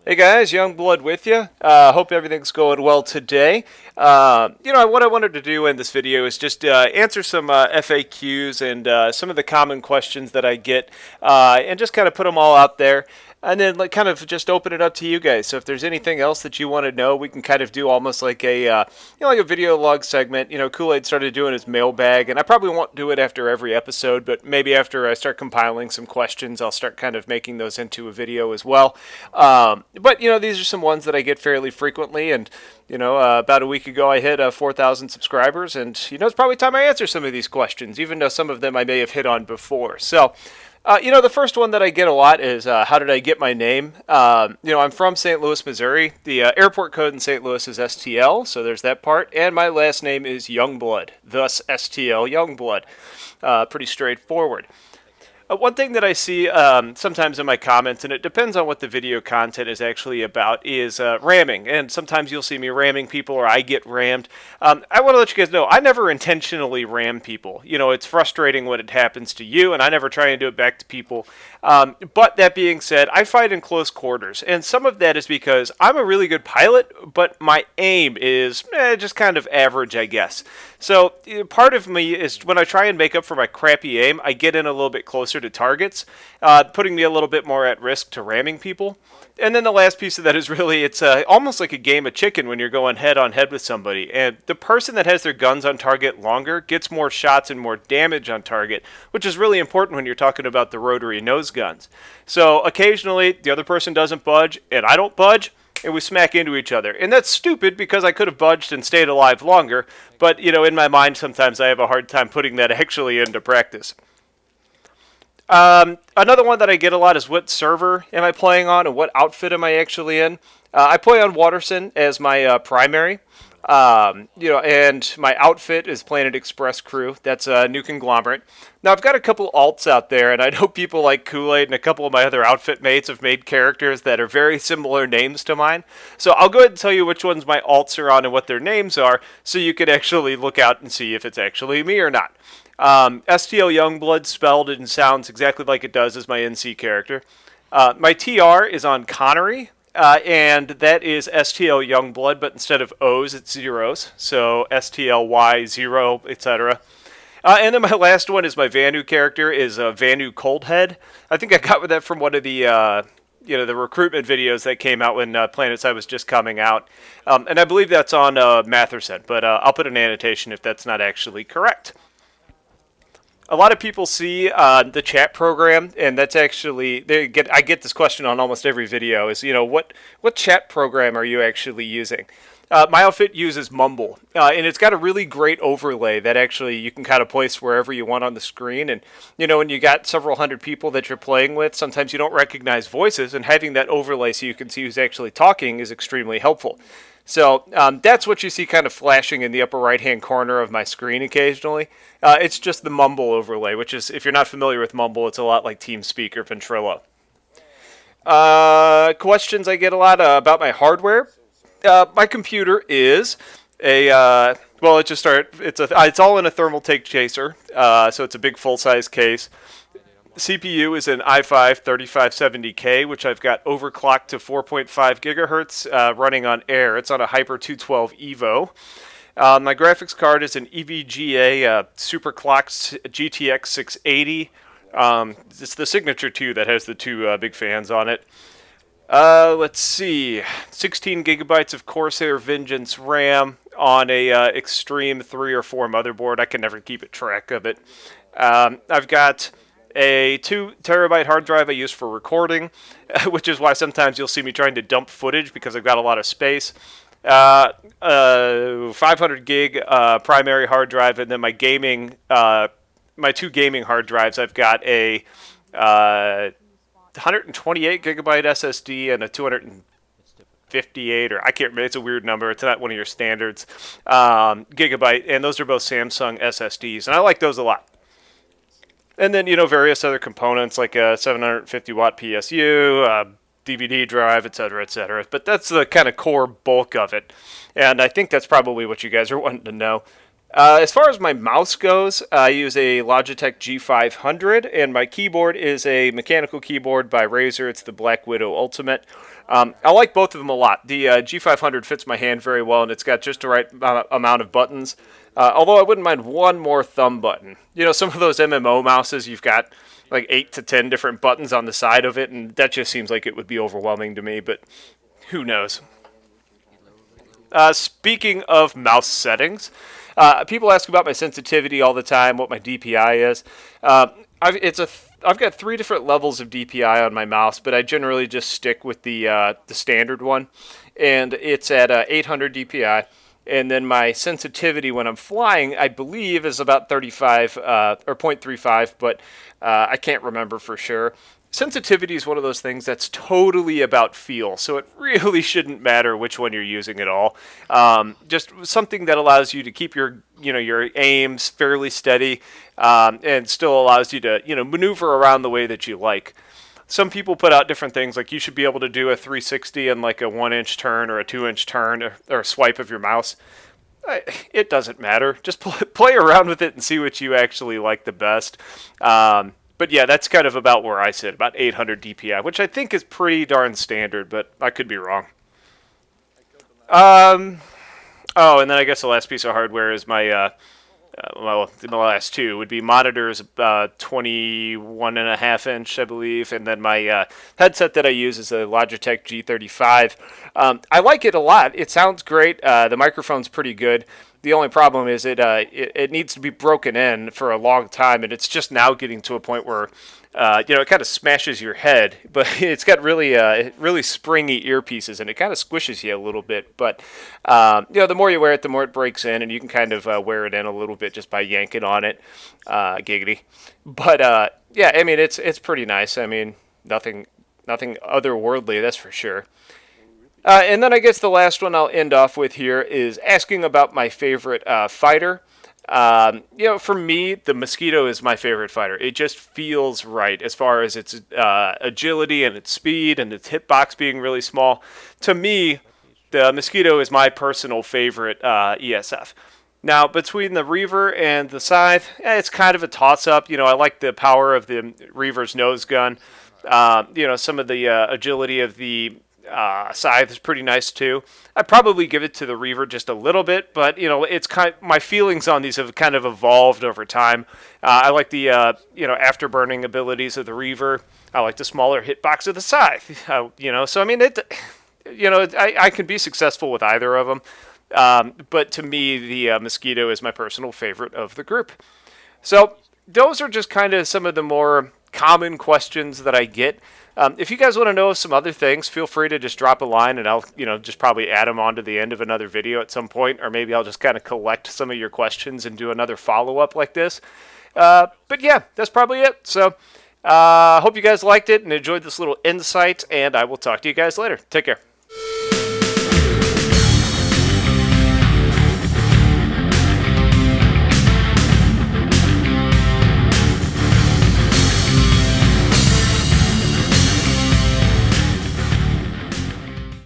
Hey guys, Youngblood with you. Hope everything's going well today. What I wanted to do in this video is just answer some FAQs and some of the common questions that I get, and just kind of put them all out there. And then kind of just open it up to you guys. So if there's anything else that you want to know, we can kind of do almost like a like a video log segment. Kool-Aid started doing his mailbag, and I probably won't do it after every episode, but maybe after I start compiling some questions, I'll start kind of making those into a video as well. But these are some ones that I get fairly frequently, and about a week ago I hit 4,000 subscribers, and it's probably time I answer some of these questions, even though some of them I may have hit on before. So. The first one that I get a lot is how did I get my name? I'm from St. Louis, Missouri. The airport code in St. Louis is STL, so there's that part. And my last name is Youngblood, thus STLyoungblood. Pretty straightforward. One thing that I see sometimes in my comments, and it depends on what the video content is actually about, is ramming. And sometimes you'll see me ramming people or I get rammed. I want to let you guys know, I never intentionally ram people. It's frustrating when it happens to you, and I never try and do it back to people. But that being said, I fight in close quarters. And some of that is because I'm a really good pilot, but my aim is just kind of average, I guess. So part of me is when I try and make up for my crappy aim, I get in a little bit closer to targets, putting me a little bit more at risk to ramming people. And then the last piece of that is really, it's almost like a game of chicken when you're going head on head with somebody. And the person that has their guns on target longer gets more shots and more damage on target, which is really important when you're talking about the rotary nose guns. So occasionally the other person doesn't budge and I don't budge, and we smack into each other. And that's stupid because I could have budged and stayed alive longer, but in my mind sometimes I have a hard time putting that actually into practice. Another one that I get a lot is what server am I playing on and what outfit am I actually in. I play on Waterson as my primary. And my outfit is Planet Express Crew. That's a new conglomerate. Now, I've got a couple alts out there, and I know people like Kool-Aid and a couple of my other outfit mates have made characters that are very similar names to mine. So I'll go ahead and tell you which ones my alts are on and what their names are, so you can actually look out and see if it's actually me or not. STLyoungblood spelled and sounds exactly like it does as my NC character. My TR is on Connery. And that is STLyoungblood, but instead of O's, it's zeros. So STLY0, etc. And then my last one is my Vanu character is Vanu Coldhead. I think I got that from one of the the recruitment videos that came out when PlanetSide was just coming out. And I believe that's on Matherson, but I'll put an annotation if that's not actually correct. A lot of people see the chat program, and that's actually I get this question on almost every video. Is what chat program are you actually using? My outfit uses Mumble, and it's got a really great overlay that actually you can kind of place wherever you want on the screen. And when you got several hundred people that you're playing with, sometimes you don't recognize voices, and having that overlay so you can see who's actually talking is extremely helpful. So that's what you see kind of flashing in the upper right-hand corner of my screen occasionally. It's just the Mumble overlay, which is, if you're not familiar with Mumble, it's a lot like TeamSpeak or Ventrilo. Questions I get a lot about my hardware. My computer is it's all in a thermal take chaser, so it's a big full-size case. CPU is an i5 3570K, which I've got overclocked to 4.5 gigahertz, running on air. It's on a Hyper 212 Evo. My graphics card is an EVGA superclocked GTX 680. It's the Signature 2 that has the two big fans on it. Let's see, 16 gigabytes of Corsair Vengeance RAM on a Extreme 3 or 4 motherboard. I can never keep a track of it. I've got a 2 terabyte hard drive I use for recording, which is why sometimes you'll see me trying to dump footage because I've got a lot of space. 500 gig primary hard drive, and then my two gaming hard drives. I've got a 128 gigabyte SSD and a 258, or I can't remember, it's a weird number, it's not one of your standards, gigabyte, and those are both Samsung SSDs, and I like those a lot. And then, various other components like a 750 watt PSU, DVD drive, etc., etc. But that's the kind of core bulk of it. And I think that's probably what you guys are wanting to know. As far as my mouse goes, I use a Logitech G500, and my keyboard is a mechanical keyboard by Razer. It's the Black Widow Ultimate. I like both of them a lot. The G500 fits my hand very well, and it's got just the right amount of buttons. Although I wouldn't mind one more thumb button. You know, some of those MMO mouses, you've got like 8 to 10 different buttons on the side of it, and that just seems like it would be overwhelming to me, but who knows. Speaking of mouse settings, people ask about my sensitivity all the time, what my DPI is. I've got 3 different levels of DPI on my mouse, but I generally just stick with the standard one, and it's at 800 DPI. And then my sensitivity when I'm flying, I believe, is about 35 or 0.35, but I can't remember for sure. Sensitivity is one of those things that's totally about feel, so it really shouldn't matter which one you're using at all. Just something that allows you to keep your aims fairly steady, and still allows you to maneuver around the way that you like. Some people put out different things, like you should be able to do a 360 in like a 1-inch turn or a 2-inch turn or a swipe of your mouse. It doesn't matter. Just play around with it and see what you actually like the best. But yeah, that's kind of about where I sit, about 800 DPI, which I think is pretty darn standard, but I could be wrong. Oh, and then I guess the last piece of hardware is my last two would be monitors, 21.5 inch, I believe, and then my headset that I use is a Logitech G35. I like it a lot. It sounds great. The microphone's pretty good. The only problem is it needs to be broken in for a long time, and it's just now getting to a point where it kind of smashes your head, but it's got really springy earpieces, and it kind of squishes you a little bit. But the more you wear it, the more it breaks in, and you can kind of wear it in a little bit just by yanking on it, giggity. But yeah, I mean it's pretty nice. I mean nothing otherworldly, that's for sure. And then I guess the last one I'll end off with here is asking about my favorite fighter. For me, the Mosquito is my favorite fighter. It just feels right as far as its agility and its speed and its hitbox being really small. To me, the Mosquito is my personal favorite ESF. Now, between the Reaver and the Scythe, it's kind of a toss-up. I like the power of the Reaver's nose gun. Some of the agility of the Scythe is pretty nice too. I'd probably give it to the Reaver just a little bit, but it's my feelings on these have kind of evolved over time. I like the afterburning abilities of the Reaver. I like the smaller hitbox of the Scythe. So I mean I can be successful with either of them. But to me, the Mosquito is my personal favorite of the group. So those are just kind of some of the more common questions that I get. If you guys want to know some other things, feel free to just drop a line, and I'll just probably add them on to the end of another video at some point, or maybe I'll just kind of collect some of your questions and do another follow-up like this. But yeah, that's probably it. So hope you guys liked it and enjoyed this little insight, and I will talk to you guys later. Take care.